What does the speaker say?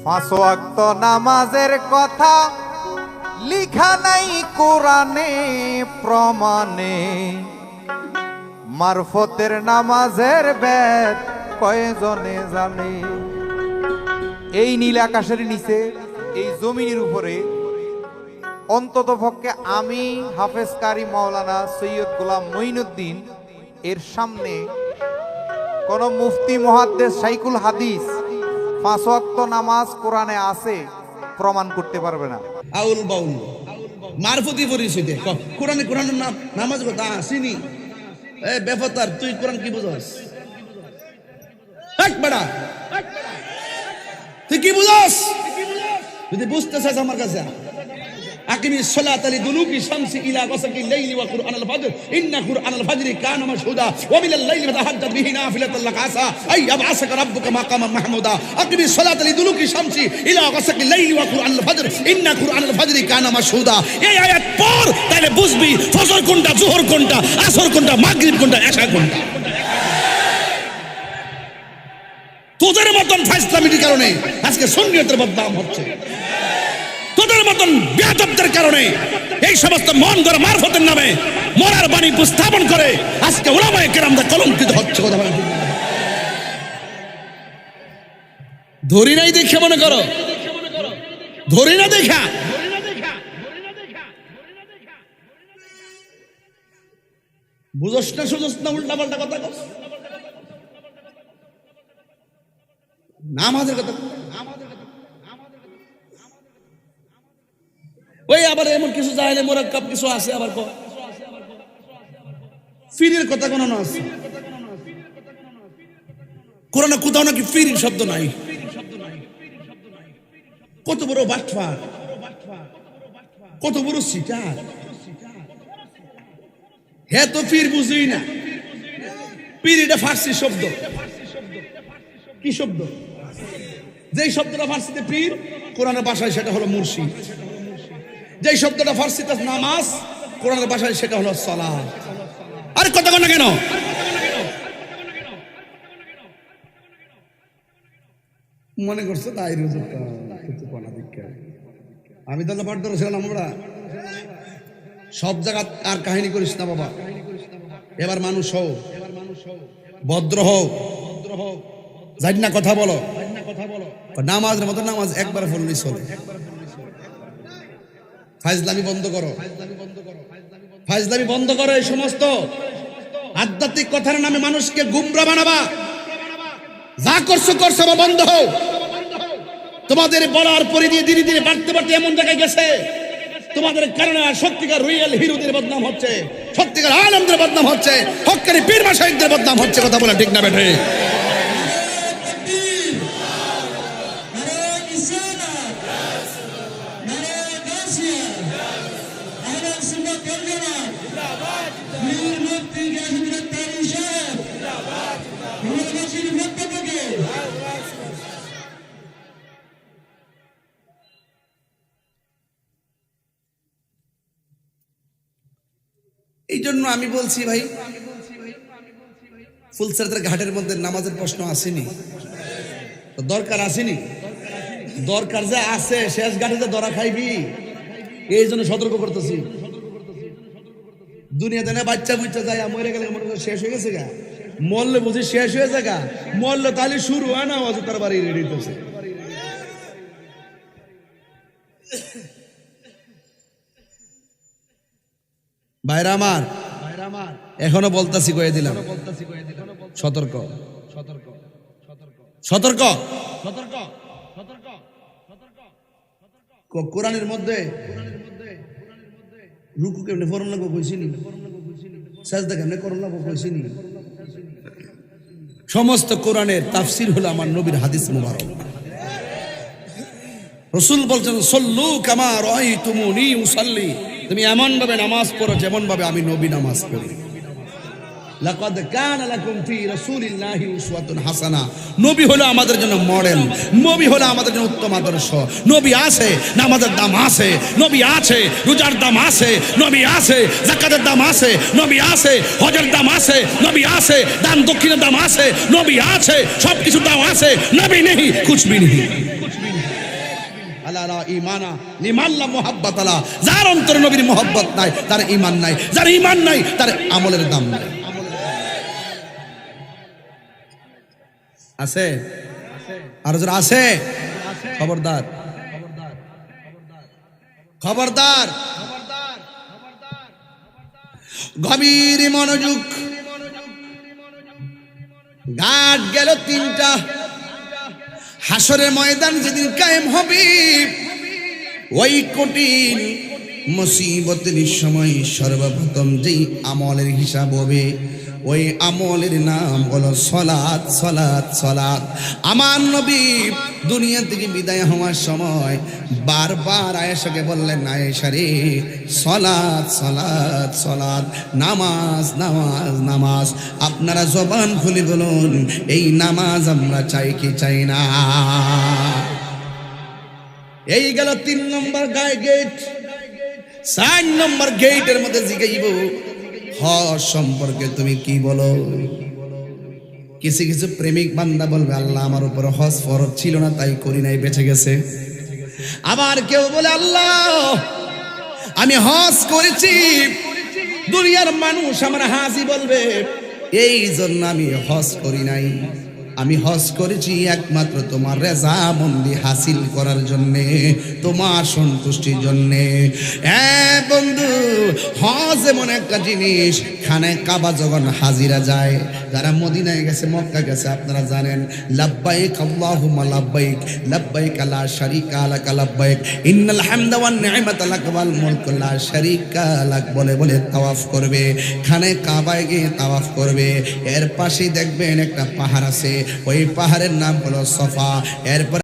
পাঁচ ওয়াক্ত নামাজের কথা লিখা নাই কোরআনে প্রমাণে, মারফতের নামাজের বেদ কয়জনে জানে। এই নীল আকাশের নিচে, এই জমিনের উপরে অন্তত পক্ষে আমি হাফেজ কারি মাওলানা সৈয়দ গোলাম মঈনুদ্দিন এর সামনে কোন মুফতি মুহাদ্দিস শাইখুল হাদিস পাঁচ ওয়াক্ত নামাজ কোরআনে আছে প্রমাণ করতে পারবে না। আউল বাউল মারফতি পরিচয় দে কোরআনে কোরআনের নামাজ কথা আসেনি। এ বেফতার তুই কোরআন কি বুঝাস? এক বেড়া তুই কি বুঝাস? যদি বুঝতে চাস আমার কাছে আকিমি সলাত লিদুলুকি শামসি ইলা গাসাকিল লাইলি ওয়া কুরআনাল ফাজর ইন্না কুরআনাল ফাজরি কানা মাশহুদা ওয়া মিনাল লাইলি ফাতাহাজ্জাদ বিহি নাফিলাতাল লাক আসা আই আবআসাকা রাব্বুকা মাকামান মাহমুদা। আকিমি সলাত লিদুলুকি শামসি ইলা গাসাকিল লাইলি ওয়া কুরআনাল ফাজর ইন্না কুরআনাল ফাজরি কানা মাশহুদা। এই আয়াত পড় তাহলে বুঝবি ফজর কোনটা, যোহর কোনটা, আসর কোনটা, মাগরিব কোনটা, এশা কোনটা। তোদের মতন ফাইসলামির কারণে আজকে সুন্নিয়তের বদনাম হচ্ছে। তোদের মতন বেয়াদবদের কারণে এই সমস্ত মন গড়া মারফতের নামে মরার বাণী উপস্থাপন করে আজকে উলামায়ে কেরামরা কলঙ্কিত হচ্ছে। কথা বলেন ধরি নাই দেখে মনে করো, ধরি না দেখা বুঝস না, সুঝস না, উল্টা পাল্টা কথা কস। নামাজের কথা ওই আবার এমন কিছু জাহেলে মুরাক্কাব কিছু আছে, আবার ফিরের কথা কোনো না আছে কোরআনে কোথাও নাকি ফিরির শব্দ নাই। কত বড় বাটফার, কত বড় সিটার। হ্যাঁ তো ফির বুঝি না। পীর এটা ফার্সি শব্দ। কি শব্দ? যেই শব্দটা ফার্সিতে পীর, কোরআনের ভাষায় সেটা হলো মুর্শিদ। যেই শব্দটা ফার্সিতে নামাজ, কোরআনের ভাষায় সেটা হলো সালাত। আরে কথা কন না কেন? মনে করছে তাই আমি তাহলে পাঠ ধরেছিলাম। আমরা সব জায়গা আর কাহিনী করিস না বাবা। এবার মানুষ হও, ভদ্র হও, জানি না কথা বলো। নামাজের মতো নামাজ একবার পড়লেই চলে। ফাইজলামি বন্ধ করো, ফাইজলামি বন্ধ করো। এই সমস্ত আধ্যাত্মিক কথার নামে মানুষকে গুমরা বানাবা। যা করছো করছো বা বন্ধ হও। তোমাদের বলার পরে দিয়ে ধীরে ধীরে বাড়তে বাড়তে এমন জায়গায় গেছে, তোমাদের কারণে সত্যিকার রিয়েল হিরোদের বদনাম হচ্ছে, সত্যিকার আলেমদের বদনাম হচ্ছে, হক্কানি পীর মাশায়েখদের বদনাম হচ্ছে। কথা বলা ঠিক না বেঠে? এই জন্য আমি বলছি ভাই, ফুলসরাতের ঘাটের মধ্যে নামাজের প্রশ্ন আসেনি, দরকার আসেনি। দরকার যে আছে, শেষ ঘাটে যে ধরা খাইবি, এই জন্য সতর্ক করতেছি। দুনিয়াতে না বাচ্চা বুচ্চা যায়, মরে গেলে মনে করে শেষ হয়ে গেছে গা, মরলে বুঝি শেষ হয়ে যায় গা, মরলে তাহলে শুরু হয় না, তার বাড়ি রেডি করছে। ভাইরা আমার, এখনো বলতাছি, কয়ে দিলাম, সতর্ক সতর্ক সতর্ক সতর্ক। কোরআনের মধ্যে রুকু কেমনে ফরন লাগবো কইছিনি, সাজদা কেমনে করন লাগবো কইছিনি। সমস্ত কোরআনের তাফসীর হলো আমার নবীর হাদিস মুবারক। রাসূল বলছেন, সল্লু কামা রাআইতুমুনি উসাল্লি। তুমি এমন ভাবে নামাজ পড়ো যেমন ভাবে আমি নবী নামাজ পড়ি। লাকাদ কানা লাকুম ফি রাসূলিল্লাহি উসওয়াতুন হাসানাহ। নবী হলো আমাদের জন্য মডেল, নবী হলো আমাদের জন্য উত্তম আদর্শ। নবী আছে, নামাজের দাম আছে, নবী আছে, রোজার দাম আছে, নবী আছে, যাকাতের দাম আছে, নবী আছে, হজের দাম আছে, নবী আছে, দান দক্ষিণের দাম আছে, নবী আছে, সবকিছুর দাম আছে, নবী নেই কুছ ভি নেই। আলা ঈমানা লিমান লা মুহাব্বাত আলা, যার অন্তরে নবীর মুহাব্বত নাই তার ঈমান নাই, যার ঈমান নাই তার আমলের দাম নাই। আছে আর যারা আছে খবরদার, খবরদার, গভীর মনোযোগ। ঘাট গেল তিনটা। হাসরের ময়দান যেদিন কায়েম হবে, ওই কঠিন মুসিবতের সময় সর্বপ্রথম যেই আমলের হিসাব হবে, ওই আমলের নাম হলো সালাত, সালাত, সালাত। আমার নবী দুনিয়া থেকে বিদায় হওয়ার সময় বারবার আয়েশাকে বললেন, আয়েশা রে, সালাত, সালাত, সালাত, নামাজ, নামাজ, নামাজ। আপনারা জবান খুলে বলুন, এই নামাজ আমরা চাই কি চাই না? এই গেল 3 নম্বর গেট। 4 নম্বর গেটের মধ্যে জিগাইব, হজ সম্পর্কে তুমি কি বলো? কিছু কিছু প্রেমিক বান্দা বলবে, আল্লাহ আমার উপর হজ ফরজ ছিল না তাই করি নাই, বেঁচে গেছে। আবার কেউ বলে, আল্লাহ আমি হজ করেছি, দুনিয়ার মানুষ আমার হাজি বলবে, এই জন্য আমি হজ করি নাই। আমি হজ করেছি একমাত্র তোমার রেজামন্দি হাসিল করার জন্যে, তোমার সন্তুষ্টির জন্যে। বন্ধু, হজ এমন একটা জিনিস, খানে কাবা যখন হাজিরা যায়, যারা মদিনায় গেছে, মক্কা গেছে, আপনারা জানেন, লাব্বাইক আল্লাহুম্মা লাব্বাইক, লাব্বাইক লা শারীকা লাক লাব্বাইক, ইন্নাল হামদা ওয়ান নি'মাতা লাক ওয়াল মুলক লা শারীকা লাক বলে বলে তাওয়াফ করবে। খানে কাবায় গিয়ে তাওয়াফ করবে। এর পাশেই দেখবেন একটা পাহাড় আছে, ওই পাহাড়ের নাম হলো সফা। এরপর